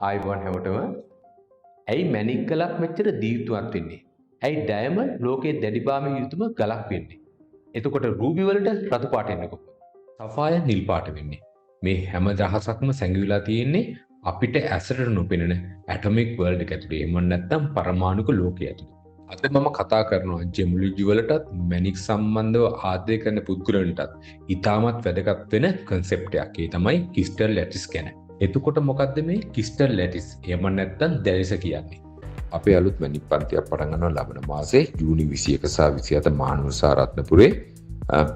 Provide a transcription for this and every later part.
ආයිබෝන් හැමෝටම. ඇයි මැණික් ගලක් මෙච්චර දීප්තිමත් වෙන්නේ? ඇයි ඩයමන්ඩ් ලෝකයේ දැඩිභාමික යුතුම ගලක් වෙන්නේ? එතකොට රූබි වලට රතු පාට එන්නකො. සෆාය නිල් පාට වෙන්නේ. මේ හැම රහසක්ම සැඟවිලා තියෙන්නේ අපිට ඇසට නොපෙනෙන ඇටොමික් වර්ල්ඩ් එක ඇතුලේ. එහෙම නැත්නම් පරමාණුක ලෝකයේ ඇතුලේ. අද මම කතා කරනවා ජෙමුලොජි වලටත් මැණික් සම්බන්ධව ආදරය කරන පුද්ගලයන්ටත් ඉතාමත් වැදගත් වෙන concept එකක්. ඒ තමයි crystal lattice ගැන. එතකොට මොකද්ද මේ crystal lattice? එහෙම නැත්නම් දැලිස කියන්නේ? අපේ අලුත් මැණික් පන්තියක් පටන් ගන්නවා ලබන මාසේ ජූනි 21 සහ 27 මහනුවර සහ රත්නපුරේ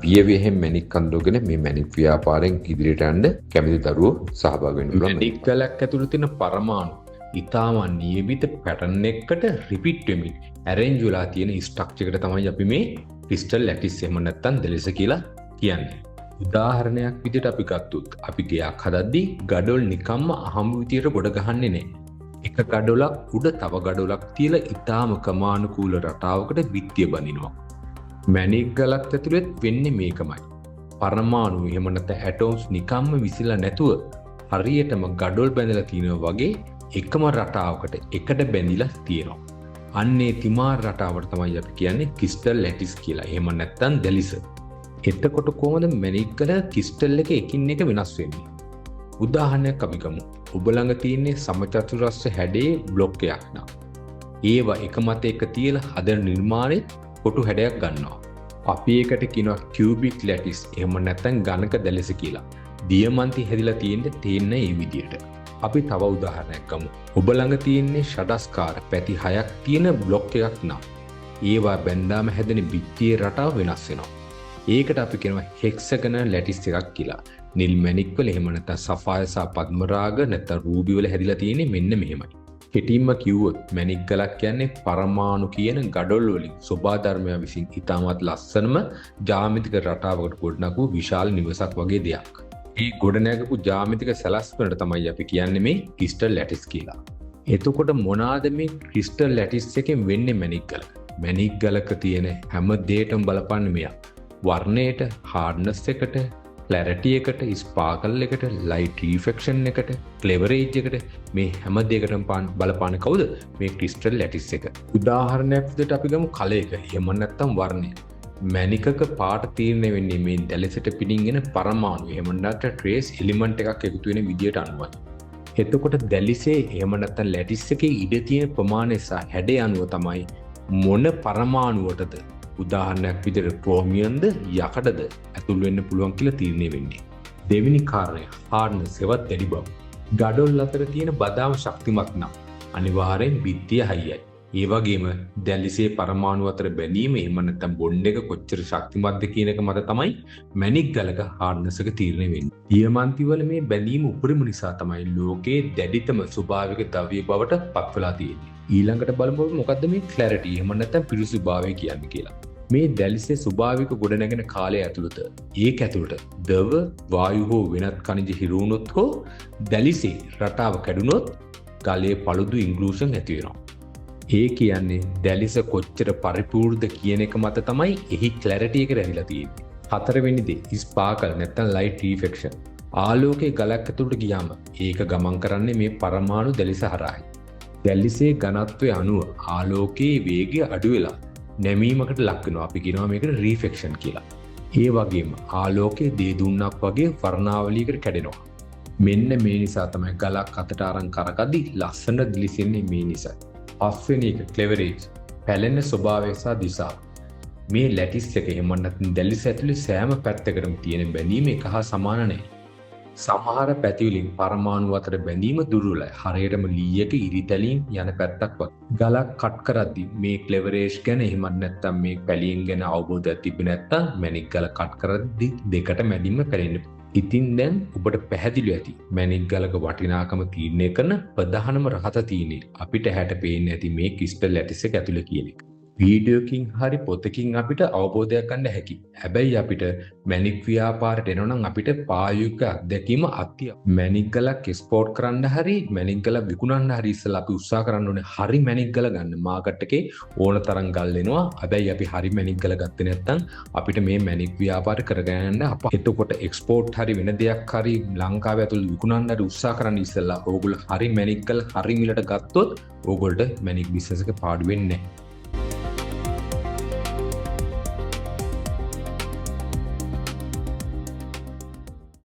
පියවිහෙන් මැණික් කන්දෝගෙන මේ මැණික් ව්‍යාපාරයෙන් ඉදිරියට යන්න කැමති දරුවෝ සහභාගී වෙන්න පුළුවන්. මැණික් ගලක් ඇතුළේ තියෙන පරමාණු ඉතාම නියමිත පැටර්න් එකකට රිපීට් වෙමින් arrange වෙලා තියෙන ස්ට්‍රක්චර් එකට තමයි අපි මේ crystal lattice එහෙම නැත්නම් දැලිස කියලා කියන්නේ. උදාහරණයක් විදිහට අපි ගත්තොත් අපි ගෙයක් හදද්දී ගඩොල් නිකම්ම අහඹු විදියට ගොඩ ගහන්නේ නැහැ. එක ගඩොලක් උඩ තව ගඩොලක් තියලා ඊටාම ක්‍රමානුකූල රටාවකට බිත්තිය බඳිනවා. මැණික් ගලක් ඇතුළෙත් වෙන්නේ මේකමයි. පරමාණු එහෙම නැත්නම් ඇටොම්ස් නිකම්ම විසිලා නැතුව හරියටම ගඩොල් බැඳලා තියෙනවා වගේ එකම රටාවකට එකට බැඳිලා තියෙනවා. අන්නේ තිමාර රටාවට තමයි අපි කියන්නේ crystal lattice කියලා. එහෙම නැත්නම් දැලිස. එතකොට කොහොමද මැණික් ගල ක්‍රිස්ටල් එක එකින් එක වෙනස් වෙන්නේ? උදාහරණයක් අපි ගමු. ඔබ ළඟ තියෙන්නේ සමචතුරස්‍ර හැඩයේ බ්ලොක් එකක් නා. ඒවා එක මත එක තියලා හදන නිර්මාණය කොටු හැඩයක් ගන්නවා. අපි ඒකට කියනවා කියුබික් ලැටිස් එහෙම නැත්නම් ඝනක දැලිස කියලා. දියමන්ති හැදිලා තියෙන්නේ මේ විදියට. අපි තව උදාහරණයක් ගමු. ඔබ ළඟ තියෙන්නේ ෂඩස්කාර පැති 6ක් තියෙන බ්ලොක් එකක් නා. ඒවා බැඳාම හැදෙන බිත්තියේ රටාව වෙනස් වෙනවා. ඒකට අපි කියනවා හෙක්සගනල් ලැටිස් එකක් කියලා. නිල් මැණික් වල එහෙම නැත්නම් සෆාය සහ පද්මරාග නැත්නම් රූබි වල හැදිලා තියෙන්නේ මෙන්න මෙහෙමයි. කෙටින්ම කිව්වොත් මැණික් ගලක් කියන්නේ පරමාණු කියන ගඩොල් වලින් සෝභා ධර්මය විසින් ඉතාමත් ලස්සනම ජ්‍යාමිතික රටාවකට ගොඩනගපු විශාල නිවසක් වගේ දෙයක්. මේ ගොඩනැගපු ජ්‍යාමිතික සැලැස්මකට තමයි අපි කියන්නේ මේ crystal lattice කියලා. එතකොට මොනවාද මේ crystal lattice එකෙන් වෙන්නේ මැණික් ගලක? මැණික් ගලක තියෙන හැම දෙයකටම බලපන්නේ මෙයා. වර්ණයට, hardness එකට, clarity එකට, sparkle එකට, light reflection එකට, cleverage එකට මේ හැම දෙයකටම බලපාන කවුද? මේ crystal lattice එක. උදාහරණයක් විදිහට අපි ගමු කල එක. එහෙම නැත්නම් වර්ණය. මැණිකක පාට තීරණය වෙන්නේ මේ දැලිසට පිටින් එන පරමාණු. එහෙම නැත්නම් trace element එකක් එකතු වෙන විදිහට අනුවයි. එතකොට දැලිසේ එහෙම නැත්නම් lattice එකේ ඉඩ තියෙන ප්‍රමාණය සහ හැඩය අනුව තමයි මොන පරමාණුවටද උදාහරණයක් විදිහට ක්‍රෝමියම්ද යකඩද ඇතුල් වෙන්න පුළුවන් කියලා තීරණය වෙන්නේ. දෙවෙනි කාරණය hardness එවත් දැඩි බව. ගඩොල් අතර තියෙන බදාම ශක්තිමත් නම් අනිවාර්යෙන් බිත්තිය හයියයි. ඒ වගේම දැලිසේ පරමාණු අතර බැඳීම එහෙම නැත්නම් බොන්ඩ් එක කොච්චර ශක්තිමත්ද කියන එක මත තමයි මැණික් ගලක hardness එක තීරණය වෙන්නේ. දියමන්ති වල මේ බැඳීම උපරිම නිසා තමයි ලෝකයේ දැඩිතම ස්වභාවික ද්‍රව්‍ය බවට පත් වෙලා තියෙන්නේ. ඊළඟට බලමු මොකද්ද මේ clarity එහෙම නැත්නම් පිරිසුදුභාවය කියන්නේ කියලා. මේ දැලිසේ ස්වභාවික ගොඩනැගෙන කාලය ඇතුළත ඒක ඇතුළට ද්‍රව වායු හෝ වෙනත් ඛනිජ හිරු වුණොත් හෝ දැලිසේ රටාව කැඩුනොත් ගලයේ paludu inclusion ඇති වෙනවා. ඒ කියන්නේ දැලිස කොච්චර පරිපූර්ණද කියන එක මත තමයි එහි clarity එක රැඳිලා තියෙන්නේ. හතරවෙනි දේ sparkle නැත්නම් light reflection. ආලෝකයේ ගලක් ඇතුළට ගියාම ඒක ගමන් කරන්නේ මේ පරමාණු දැලිස හරහායි. දැලිසේ ඝනත්වය අනුව ආලෝකයේ වේගය අඩු වෙලා නැමීමකට ලක් වෙනවා. අපි කියනවා මේකට රිෆ්ලෙක්ෂන් කියලා. ඒ වගේම ආලෝකයේ දේ දුන්නක් වගේ වර්ණාවලියකට කැඩෙනවා. මෙන්න මේ නිසා තමයි ගලක් අතට අරන් කරකද්දි ලස්සන දිලිසෙන්නේ මේ නිසා. පස්වෙනි එක cleverage. පැලෙන ස්වභාවය සහ දිශාව. මේ ලැටිස් එක එහෙම නැත්නම් දැලිස ඇතුලේ සෑම පැත්තකටම තියෙන බැඳීම එක හා සමාන නැහැ. සමහර පැති වලින් පරමාණු අතර බැඳීම දුර්වලයි. හරියටම ලී එක ඉරිතැලින් යන පැත්තක් වගේ. ගලක් කට් කරද්දී මේ ක්ලෙවරේජ් ගැන එහෙමත් නැත්නම් මේ පැලියෙන් ගැන අවබෝධයක් තිබෙන්නේ නැත්නම් මැණික් ගල කට් කරද්දී දෙකට මැදින්ම පැලෙන්න. ඉතින් දැන් ඔබට පැහැදිලි ඇති මැණික් ගලක වටිනාකම තීරණය කරන ප්‍රධානම රහස තියෙන්නේ අපිට හැට පේන්නේ නැති මේ crystal lattice එක ඇතුලේ කියන එක. වීඩියෝකින් හරි පොතකින් අපිට අවබෝධයක් ගන්න හැකි. හැබැයි අපිට මැණික් ව්‍යාපාරයට එනවා නම් අපිට ප්‍රායෝගික අත්දැකීම අත්‍යවශ්‍යයි. මැණික් ගලක් එක්ස්පෝර්ට් කරන්න හරි මැණික් ගල විකුණන්න හරි ඉස්සෙල්ලා අපි උත්සාහ කරන්න ඕනේ හරි මැණික් ගල ගන්න. මාකට් එකේ ඕන තරම් ගල් එනවා. හැබැයි අපි හරි මැණික් ගල ගත්තේ නැත්නම් අපිට මේ මැණික් ව්‍යාපාර කරගෙන යන්න අප. එතකොට එක්ස්පෝර්ට් හරි වෙන දෙයක් හරි ලංකාව ඇතුළේ විකුණන්න හරි උත්සාහ කරන්න ඉස්සෙල්ලා ඕගොල්ලෝ හරි මැණික් ගල හරි මිලට ගත්තොත් ඕගොල්ලන්ට මැණික් බිස්නස් එක පාඩු වෙන්නේ නැහැ.